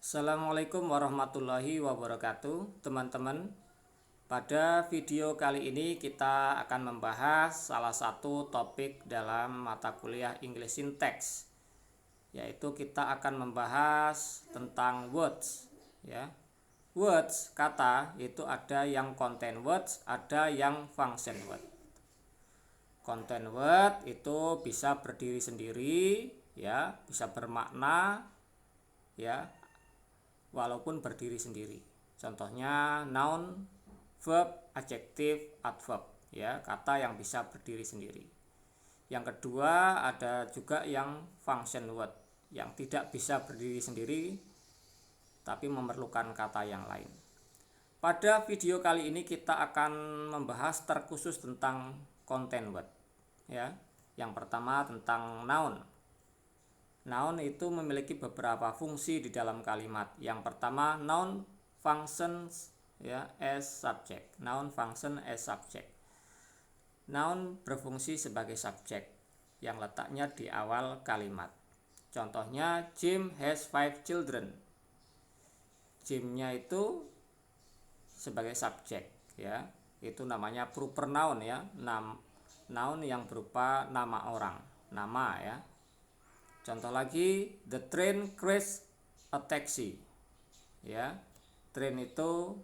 Assalamualaikum warahmatullahi wabarakatuh, teman-teman. Pada video kali ini kita akan membahas salah satu topik dalam mata kuliah English Syntax, yaitu kita akan membahas tentang words, ya. Words, kata, itu ada yang content words, ada yang function word. Content word itu bisa berdiri sendiri, ya, bisa bermakna, ya, walaupun berdiri sendiri. Contohnya noun, verb, adjective, adverb, ya, kata yang bisa berdiri sendiri. Yang kedua, ada juga yang function word, yang tidak bisa berdiri sendiri tapi memerlukan kata yang lain. Pada video kali ini kita akan membahas terkhusus tentang content word, ya. Yang pertama tentang noun. Noun itu memiliki beberapa fungsi di dalam kalimat. Yang pertama, noun functions, ya, as subject. Noun function as subject. Noun berfungsi sebagai subjek yang letaknya di awal kalimat. Contohnya, Jim has 5 children. Jimnya itu sebagai subjek, ya. Itu namanya proper noun, ya. Noun yang berupa nama orang, nama, ya. Contoh lagi, the train crashed a taxi, ya. Train itu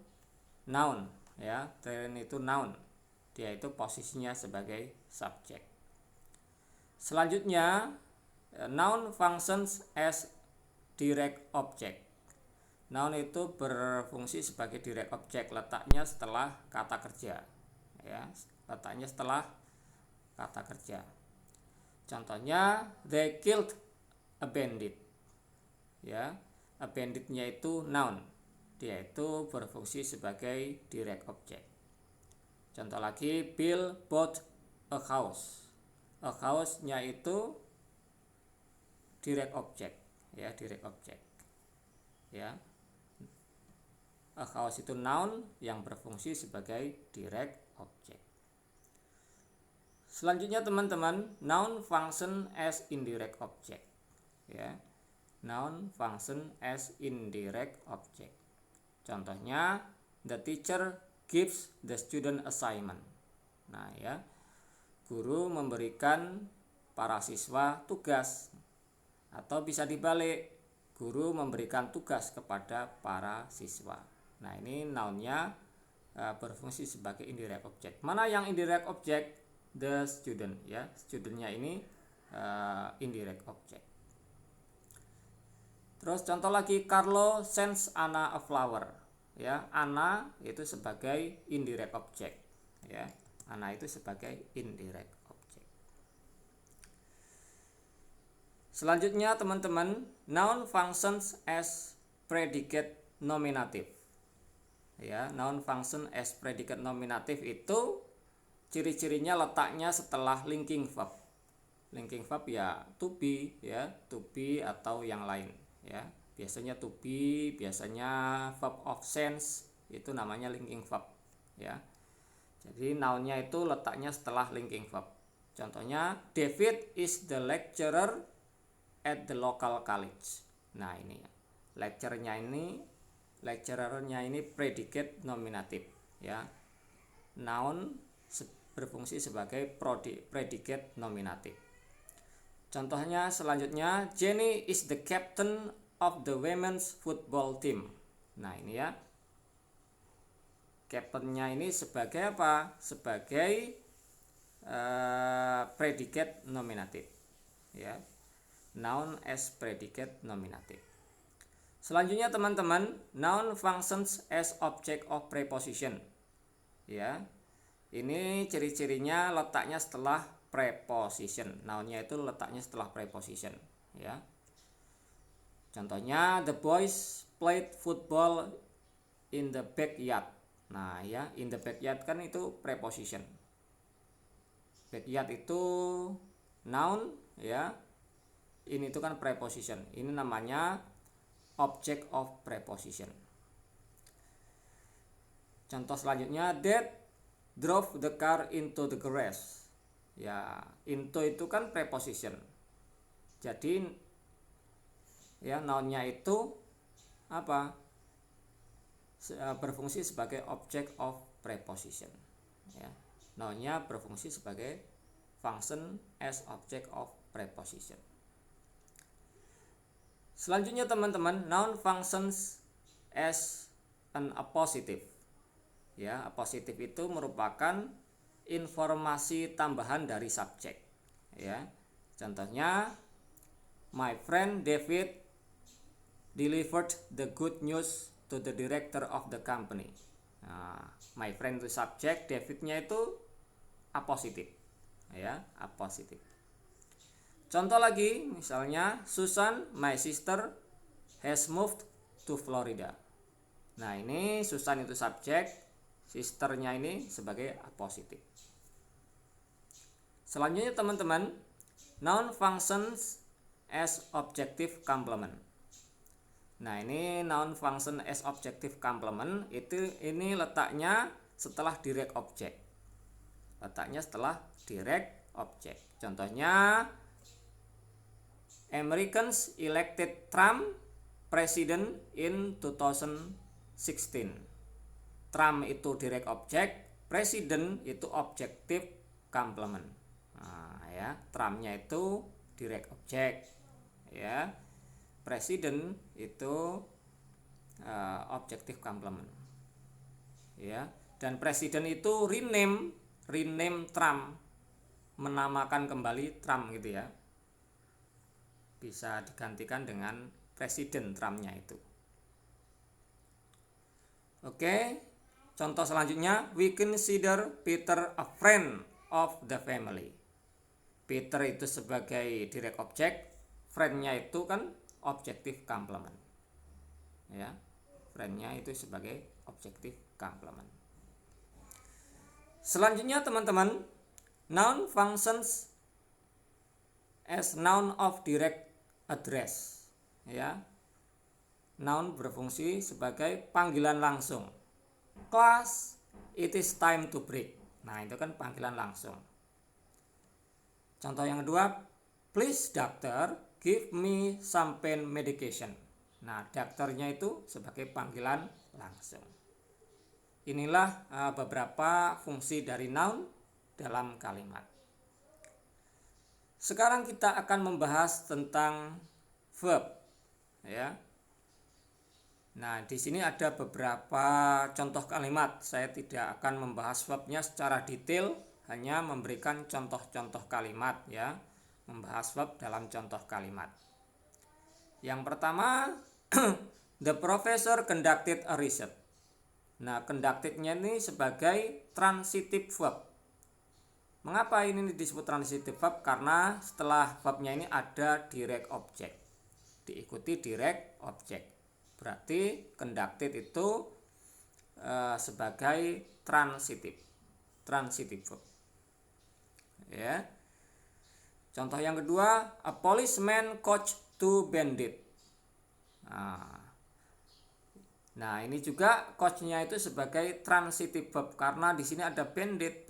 noun, ya. Train itu noun, dia itu posisinya sebagai subjek. Selanjutnya, noun functions as direct object. Noun itu berfungsi sebagai direct object, letaknya setelah kata kerja, ya. Letaknya setelah kata kerja. Contohnya, they killed a bandit, ya. A banditnya itu noun, dia itu berfungsi sebagai direct object. Contoh lagi, Bill bought a house. A house-nya itu direct object, ya, direct object, ya. A house itu noun yang berfungsi sebagai direct object. Selanjutnya teman-teman, noun function as indirect object, ya. Noun function as indirect object. Contohnya, the teacher gives the student assignment. Nah, ya, guru memberikan para siswa tugas, atau bisa dibalik, guru memberikan tugas kepada para siswa. Nah, ini nounnya berfungsi sebagai indirect object. Mana yang indirect object? The student, ya. Studentnya ini indirect object. Terus contoh lagi, Carlo sends Anna a flower, ya. Anna itu sebagai indirect object, ya. Anna itu sebagai indirect object. Selanjutnya teman-teman, noun functions as predicate nominative, ya. Noun function as predicate nominative itu ciri-cirinya letaknya setelah linking verb. Linking verb, ya, to be, ya, to be atau yang lain, ya. Biasanya to be, biasanya verb of sense, itu namanya linking verb, ya. Jadi nounnya itu letaknya setelah linking verb. Contohnya, David is the lecturer at the local college. Nah, ini lecturernya ini predicate nominative, ya. Noun berfungsi sebagai predicate nominative. Contohnya selanjutnya, Jenny is the captain of the women's football team. Nah, ini, ya. Captainnya ini sebagai apa? Sebagai predicate nominative, ya. Noun as predicate nominative. Selanjutnya teman-teman, noun functions as object of preposition, ya. Ini ciri-cirinya letaknya setelah preposition. Nounnya itu letaknya setelah preposition, ya. Contohnya, the boys played football in the backyard. Nah, ya, in the backyard kan itu preposition. Backyard itu noun, ya. Ini itu kan preposition. Ini namanya object of preposition. Contoh selanjutnya, Dad drove the car into the garage. Ya, into itu kan preposition. Jadi, ya, nounnya itu apa? Berfungsi sebagai object of preposition. Ya. Noun-nya berfungsi sebagai function as object of preposition. Selanjutnya teman-teman, noun functions as an appositive. Ya, appositive itu merupakan informasi tambahan dari subjek. Ya. Contohnya, my friend David delivered the good news to the director of the company. Nah, my friend itu subjek, Davidnya itu appositive. Ya, appositive. Contoh lagi, misalnya Susan, my sister, has moved to Florida. Nah, ini Susan itu subjek, sisternya ini sebagai appositive. Selanjutnya teman-teman, noun functions as objective complement. Nah, ini noun function as objective complement ini letaknya setelah direct object. Letaknya setelah direct object. Contohnya, Americans elected Trump president in 2016. Trump itu direct object, president itu objective complement. Nah, ya, Trumpnya itu direct object, ya. Presiden itu objective complement, ya. Dan presiden itu rename Trump, menamakan kembali Trump gitu ya. Bisa digantikan dengan presiden Trumpnya itu. Oke, contoh selanjutnya, we consider Peter a friend of the family. Peter itu sebagai direct object, friend-nya itu kan objective complement. Ya, friend-nya itu sebagai objective complement. Selanjutnya teman-teman, noun functions as noun of direct address. Ya, noun berfungsi sebagai panggilan langsung. Class, it is time to break. Nah, itu kan panggilan langsung. Contoh yang kedua, please doctor, give me some pain medication. Nah, dokternya itu sebagai panggilan langsung. Inilah beberapa fungsi dari noun dalam kalimat. Sekarang kita akan membahas tentang verb, ya. Nah, di sini ada beberapa contoh kalimat. Saya tidak akan membahas verbnya secara detail, hanya memberikan contoh-contoh kalimat, ya. Membahas verb dalam contoh kalimat. Yang pertama, the professor conducted a research. Nah, conducted-nya ini sebagai transitive verb. Mengapa ini disebut transitive verb? Karena setelah verbnya ini ada direct object, diikuti direct object. Berarti conducted itu sebagai transitive verb. Ya. Contoh yang kedua, a policeman coached two bandits. Nah, ini juga coach-nya itu sebagai transitive verb karena di sini ada bandit.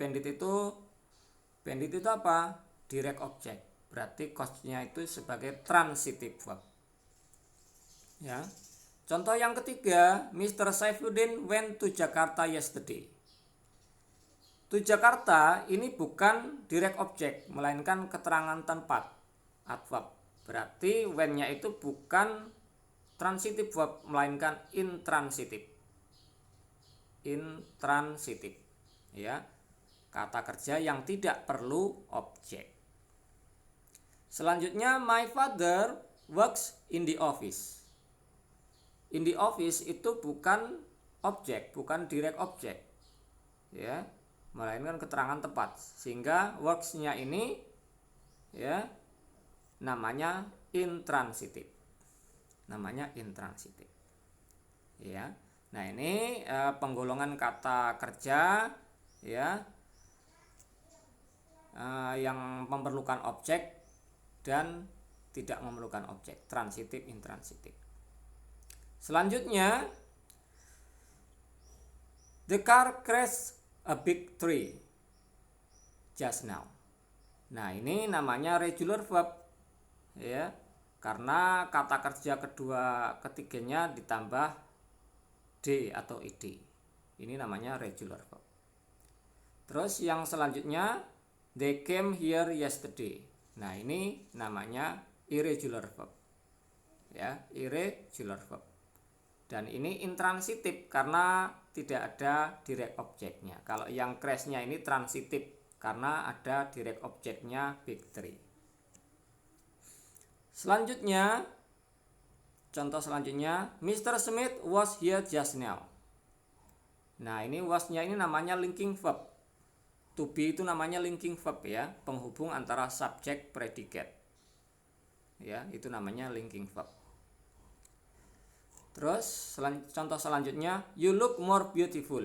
Bandit itu apa? Direct object. Berarti coach-nya itu sebagai transitive verb. Ya. Contoh yang ketiga, Mr. Saifuddin went to Jakarta yesterday. To Jakarta ini bukan direct object, melainkan keterangan tempat, adverb. Berarti when-nya itu bukan transitive verb, melainkan intransitive. Intransitive, ya. Kata kerja yang tidak perlu objek. Selanjutnya, my father works in the office. In the office itu bukan objek, bukan direct object, ya, melainkan keterangan tempat. Sehingga works-nya ini, ya, namanya intransitive. Ya. Nah, ini penggolongan kata kerja, ya, yang memerlukan objek dan tidak memerlukan objek, transitif, intransitif. Selanjutnya, the car crashed a big tree just now. Nah, ini namanya regular verb, ya. karena kata kerja kedua ketiganya ditambah d atau ed. Ini namanya regular verb. Terus yang selanjutnya, they came here yesterday. Nah, ini namanya irregular verb. Ya, irregular verb. Dan ini intransitif karena tidak ada direct objeknya. Kalau yang crashnya ini transitif karena ada direct objeknya big tree. Selanjutnya, contoh selanjutnya, Mr. Smith was here just now. Nah, ini was-nya ini namanya linking verb. To be itu namanya linking verb ya, penghubung antara subjek predicate. Ya, itu namanya linking verb. Terus contoh selanjutnya, you look more beautiful.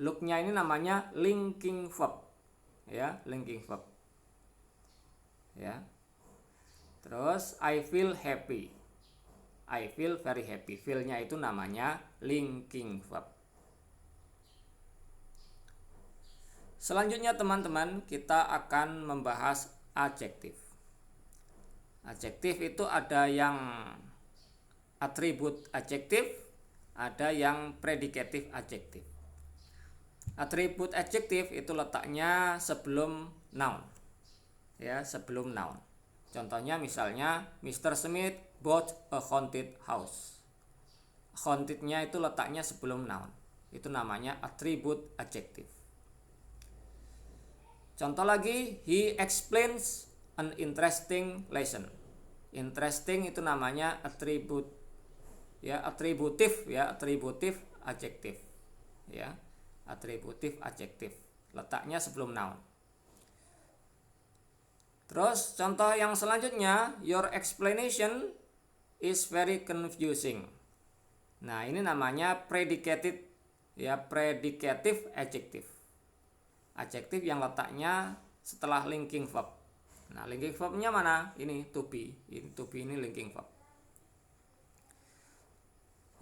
Look-nya ini namanya linking verb. Ya, linking verb. Ya. Terus I feel happy. I feel very happy. Feel-nya itu namanya linking verb. Selanjutnya teman-teman, kita akan membahas adjektif. Adjektif itu ada yang atribut adjektif, ada yang predikatif adjektif. Atribut adjektif itu letaknya sebelum noun. Ya, sebelum noun. Contohnya misalnya Mr. Smith bought a haunted house. Hauntednya itu letaknya sebelum noun. Itu namanya atribut adjektif. Contoh lagi, he explains an interesting lesson. Interesting itu namanya atribut ya, atributif ya, atributif adjektif. Ya, atributif adjektif. Letaknya sebelum noun. Terus contoh yang selanjutnya, your explanation is very confusing. Nah, ini namanya predicated ya, predicative adjective. Adjektif yang letaknya setelah linking verb. Nah, linking verbnya mana? Ini to be. Ini to be, ini linking verb.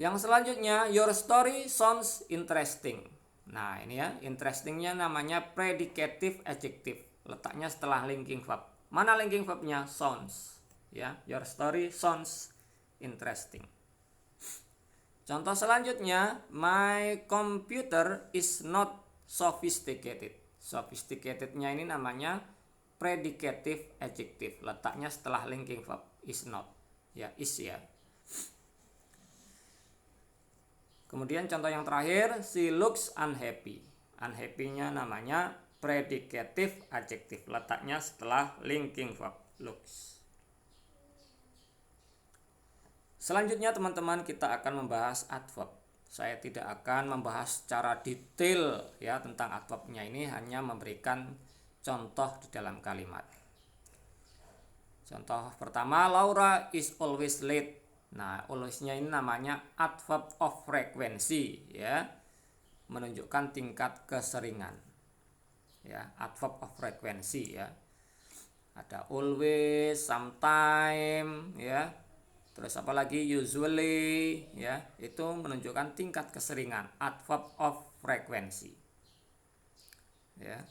Yang selanjutnya, your story sounds interesting. Nah, ini ya, interestingnya namanya predicative adjective. Letaknya setelah linking verb. Mana linking verbnya? Sounds. Ya, your story sounds interesting. Contoh selanjutnya, my computer is not sophisticated. Sophisticatednya ini namanya predicative adjective. Letaknya setelah linking verb. Is not. Ya, is ya. Kemudian contoh yang terakhir, she looks unhappy. Unhappy-nya namanya predicative adjective. Letaknya setelah linking verb. Looks. Selanjutnya teman-teman, kita akan membahas adverb. Saya tidak akan membahas secara detail ya tentang adverbnya, ini hanya memberikan contoh di dalam kalimat. Contoh pertama, Laura is always late. Nah, always-nya ini namanya adverb of frequency ya, menunjukkan tingkat keseringan. Ya, adverb of frequency ya. Ada always, sometime ya. Terus apa lagi? Usually ya, itu menunjukkan tingkat keseringan, adverb of frequency. Ya.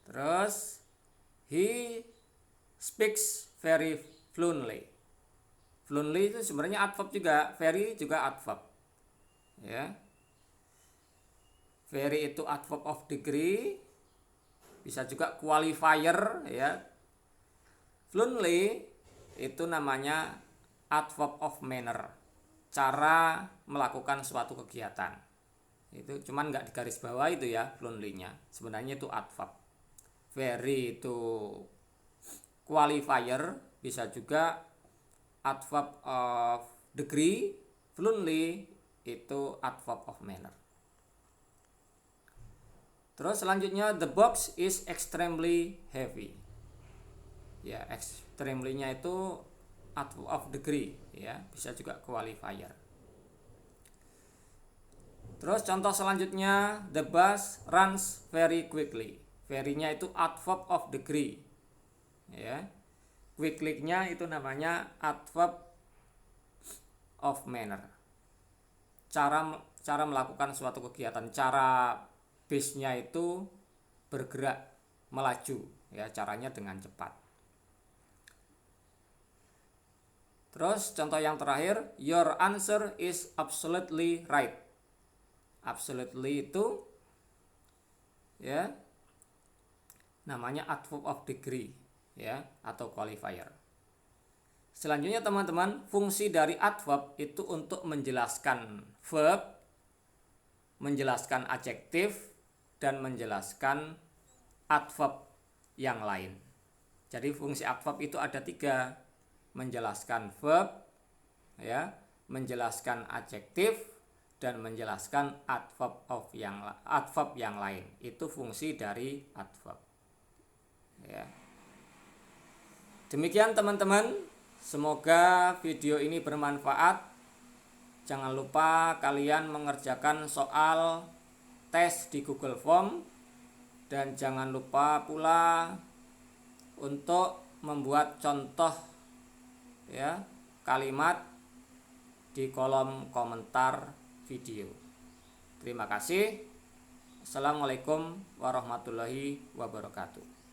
Terus he speaks very fluently. Fluently itu sebenarnya adverb juga, very juga adverb. Ya. Very itu adverb of degree, bisa juga qualifier ya. Fluently itu namanya adverb of manner, cara melakukan suatu kegiatan. Itu cuman nggak digaris bawah itu ya, fluently-nya. Sebenarnya itu adverb. Very itu qualifier, bisa juga adverb of degree. Fluently itu adverb of manner. Terus selanjutnya, the box is extremely heavy. Ya, extremely-nya itu adverb of degree ya, bisa juga qualifier. Terus contoh selanjutnya, the bus runs very quickly. Very-nya itu adverb of degree. Ya. Quickly-nya itu namanya adverb of manner. Cara melakukan suatu kegiatan, cara base-nya itu bergerak, melaju ya, caranya dengan cepat. Terus contoh yang terakhir, your answer is absolutely right. Absolutely itu ya namanya adverb of degree ya atau qualifier. Selanjutnya teman-teman, fungsi dari adverb itu untuk menjelaskan verb, menjelaskan adjektif, dan menjelaskan adverb yang lain. Jadi fungsi adverb itu ada 3, menjelaskan verb, ya, menjelaskan adjektif, dan menjelaskan adverb yang lain. Itu fungsi dari adverb. Ya. Demikian teman-teman, semoga video ini bermanfaat. Jangan lupa kalian mengerjakan soal tes di Google Form, dan jangan lupa pula untuk membuat contoh ya kalimat di kolom komentar video. Terima kasih. Assalamualaikum warahmatullahi wabarakatuh.